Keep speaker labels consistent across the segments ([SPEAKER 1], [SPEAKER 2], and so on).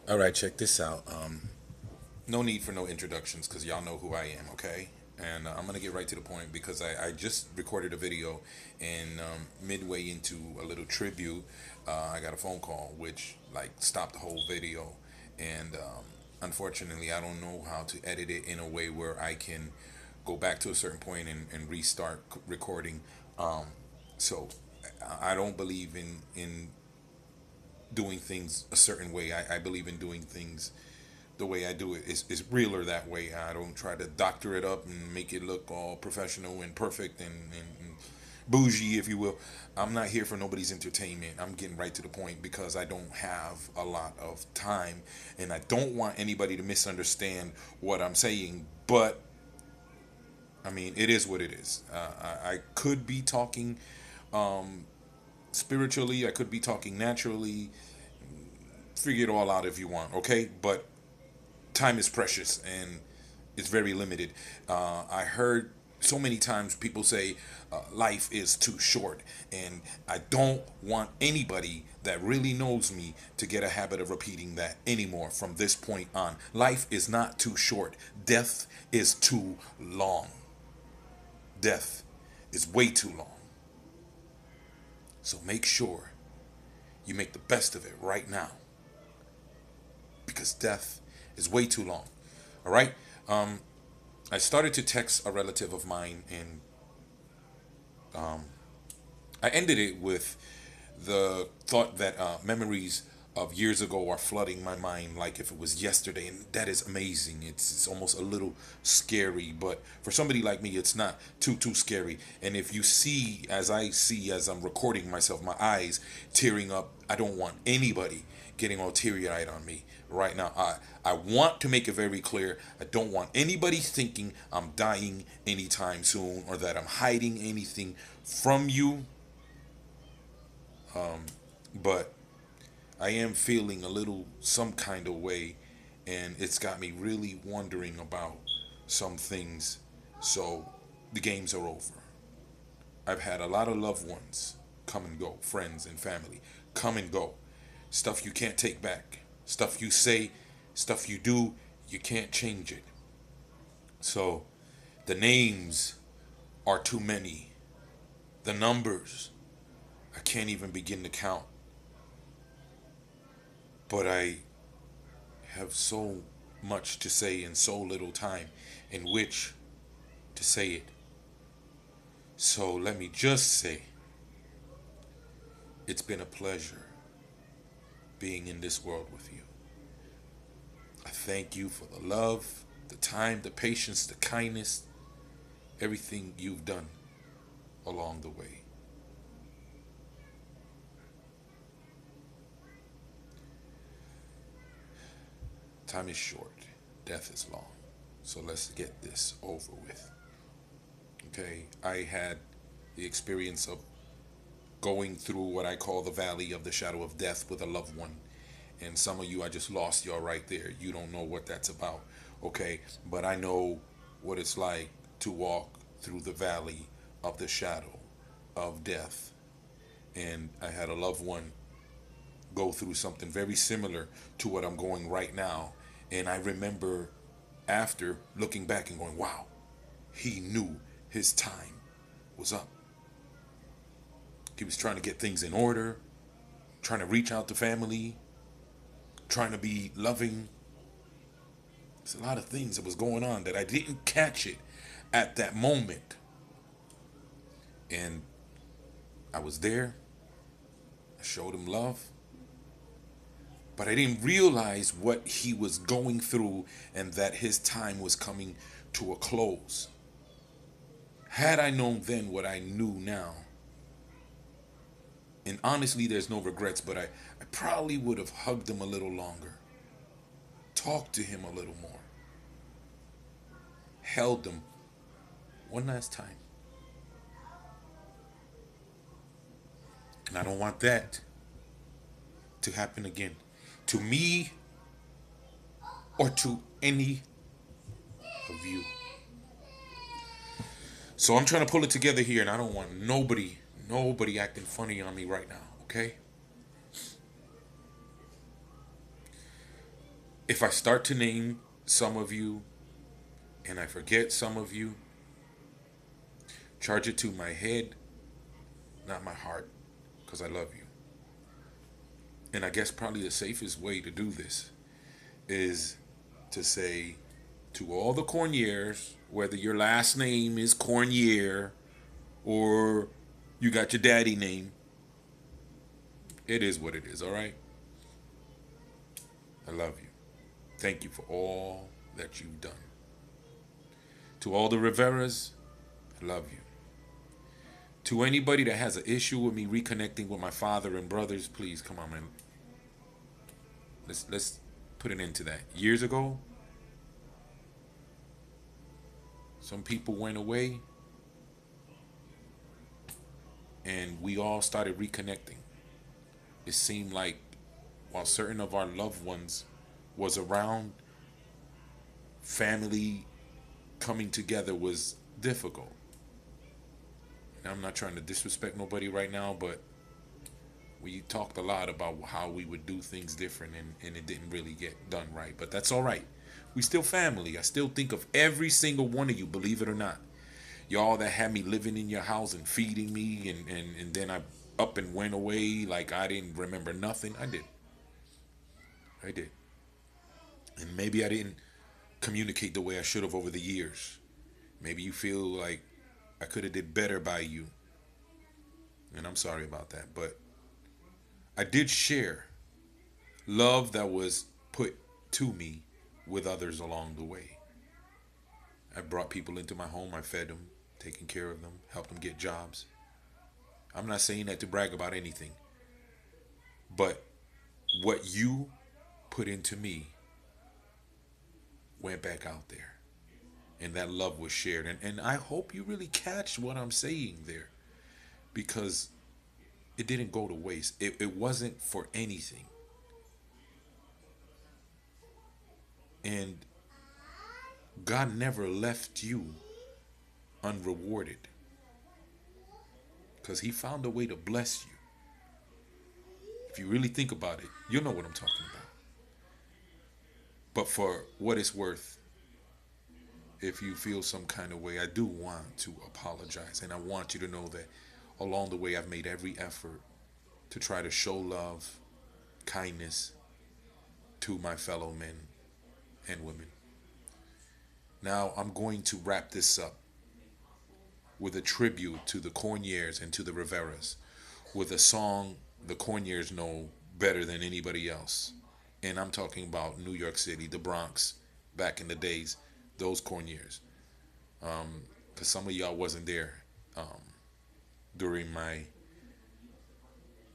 [SPEAKER 1] All right, check this out. No need for no introductions because y'all know who I am, okay? And I'm gonna get right to the point because I just recorded a video, and midway into a little tribute, I got a phone call which like stopped the whole video, and unfortunately, I don't know how to edit it in a way where I can go back to a certain point and restart recording. Um, so I don't believe in doing things a certain way. I believe in doing things the way I do it is realer that way. I don't try to doctor it up and make it look all professional and perfect and bougie, if you will. I'm not here for nobody's entertainment. I'm getting right to the point because I don't have a lot of time and I don't want anybody to misunderstand what I'm saying. But I mean, it is what it is. I could be talking spiritually, I could be talking naturally. Figure it all out if you want, okay? But time is precious and it's very limited. I heard so many times people say life is too short, and I don't want anybody that really knows me to get a habit of repeating that anymore from this point on. Life is not too short, death is too long. Death is way too long. So make sure you make the best of it right now because death is way too long. All right? Um, I started to text a relative of mine, and I ended it with the thought that memories of years ago are flooding my mind like if it was yesterday, and that is amazing. It's almost a little scary, but for somebody like me, it's not too scary. And if you see, as I see, as I'm recording myself, my eyes tearing up, I don't want anybody getting all teary-eyed on me right now. I want to make it very clear. I don't want anybody thinking I'm dying anytime soon or that I'm hiding anything from you. But I am feeling a little some kind of way, and it's got me really wondering about some things. So the games are over. I've had a lot of loved ones come and go, friends and family come and go. Stuff you can't take back. Stuff you say, stuff you do, you can't change it. So the names are too many. The numbers, I can't even begin to count. But I have so much to say in so little time in which to say it. So let me just say it's been a pleasure being in this world with you. I thank you for the love, the time, the patience, the kindness, everything you've done along the way. Time is short, death is long. So let's get this over with. Okay, I had the experience of going through what I call the valley of the shadow of death with a loved one. And some of you, I just lost y'all right there. You don't know what that's about. Okay, but I know what it's like to walk through the valley of the shadow of death. And I had a loved one go through something very similar to what I'm going right now. And I remember after looking back and going, wow, he knew his time was up. He was trying to get things in order, trying to reach out to family, trying to be loving. There's a lot of things that was going on that I didn't catch it at that moment. And I was there. I showed him love. But I didn't realize what he was going through and that his time was coming to a close. Had I known then what I knew now, and honestly, there's no regrets, but I probably would have hugged him a little longer, talked to him a little more, held him one last time. And I don't want that to happen again to me or to any of you. So I'm trying to pull it together here, and I don't want nobody acting funny on me right now, okay? If I start to name some of you and I forget some of you, charge it to my head, not my heart, because I love you. And I guess probably the safest way to do this is to say to all the Corniers, whether your last name is Cornier or you got your daddy name, it is what it is, all right? I love you. Thank you for all that you've done. To all the Riveras, I love you. To anybody that has an issue with me reconnecting with my father and brothers, please come on, man. Let's put an end to that. Years ago, some people went away and we all started reconnecting. It seemed like while certain of our loved ones was around, family coming together was difficult. And I'm not trying to disrespect nobody right now, but we talked a lot about how we would do things different, and it didn't really get done right. But that's all right. We still family. I still think of every single one of you, believe it or not. Y'all that had me living in your house and feeding me, and then I up and went away like I didn't remember nothing. I did. I did. And maybe I didn't communicate the way I should have over the years. Maybe you feel like I could have did better by you. And I'm sorry about that. But I did share love that was put to me with others along the way. I brought people into my home. I fed them, taking care of them, helped them get jobs. I'm not saying that to brag about anything. But what you put into me went back out there. And that love was shared. And I hope you really catch what I'm saying there. Because it didn't go to waste. It wasn't for anything. And God never left you unrewarded. Because he found a way to bless you. If you really think about it, you'll know what I'm talking about. But for what it's worth, if you feel some kind of way, I do want to apologize. And I want you to know that along the way, I've made every effort to try to show love, kindness to my fellow men and women. Now, I'm going to wrap this up with a tribute to the Corniers and to the Riveras with a song the Corniers know better than anybody else. And I'm talking about New York City, the Bronx, back in the days, those Corniers. Because some of y'all wasn't there during my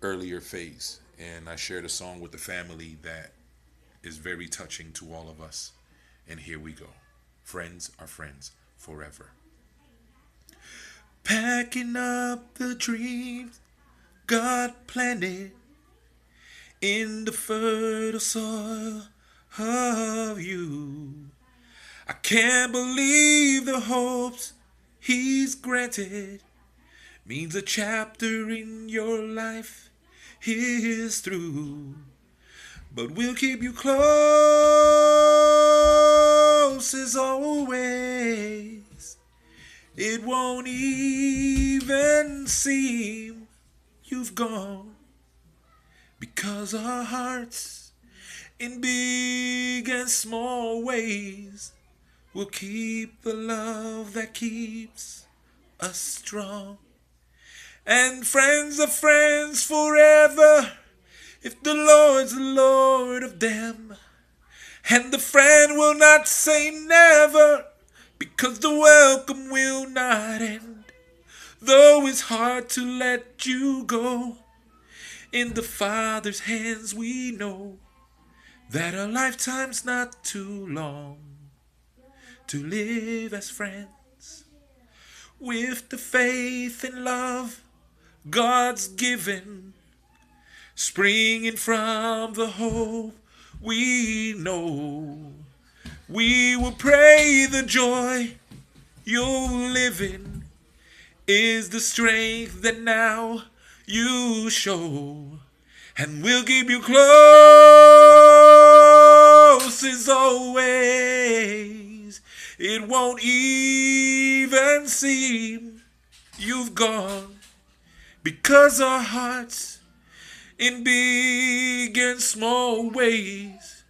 [SPEAKER 1] earlier phase. And I shared a song with the family that is very touching to all of us. And here we go. Friends are friends forever. Packing up the dreams God planted in the fertile soil of you. I can't believe the hopes he's granted means a chapter in your life is through. But we'll keep you close as always. It won't even seem you've gone, because our hearts in big and small ways will keep the love that keeps us strong. And friends are friends forever if the Lord's the Lord of them. And the friend will not say never, because the welcome will not end. Though it's hard to let you go, in the Father's hands we know that a lifetime's not too long to live as friends. With the faith and love God's given, springing from the hope we know, we will pray the joy you're living is the strength that now you show. And we'll keep you close as always. It won't even seem you've gone, because our hearts in big and small ways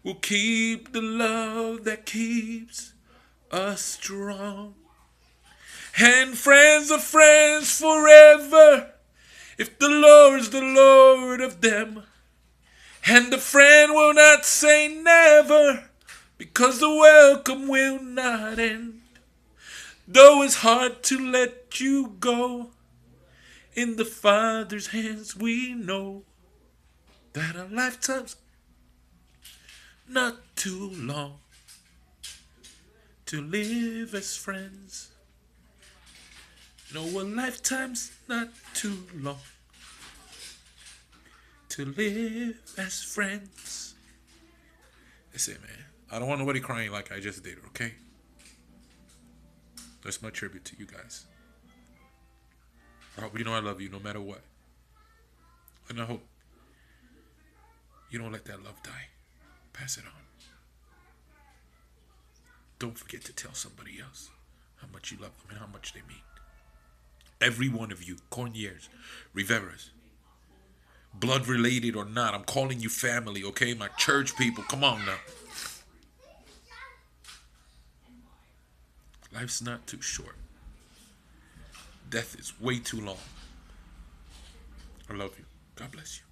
[SPEAKER 1] will keep the love that keeps us strong. And friends are friends forever if the Lord's the Lord of them. And the friend will not say never, because the welcome will not end. Though it's hard to let you go, in the Father's hands we know that our lifetime's not too long to live as friends. No, a lifetime's not too long to live as friends. That's it, man. I don't want nobody crying like I just did, okay? That's my tribute to you guys. I hope you know I love you no matter what. And I hope you don't let that love die. Pass it on. Don't forget to tell somebody else how much you love them and how much they mean. Every one of you, Corniers, Riveras, blood related or not, I'm calling you family, okay? My church people, come on now. Life's not too short. Death is way too long. I love you. God bless you.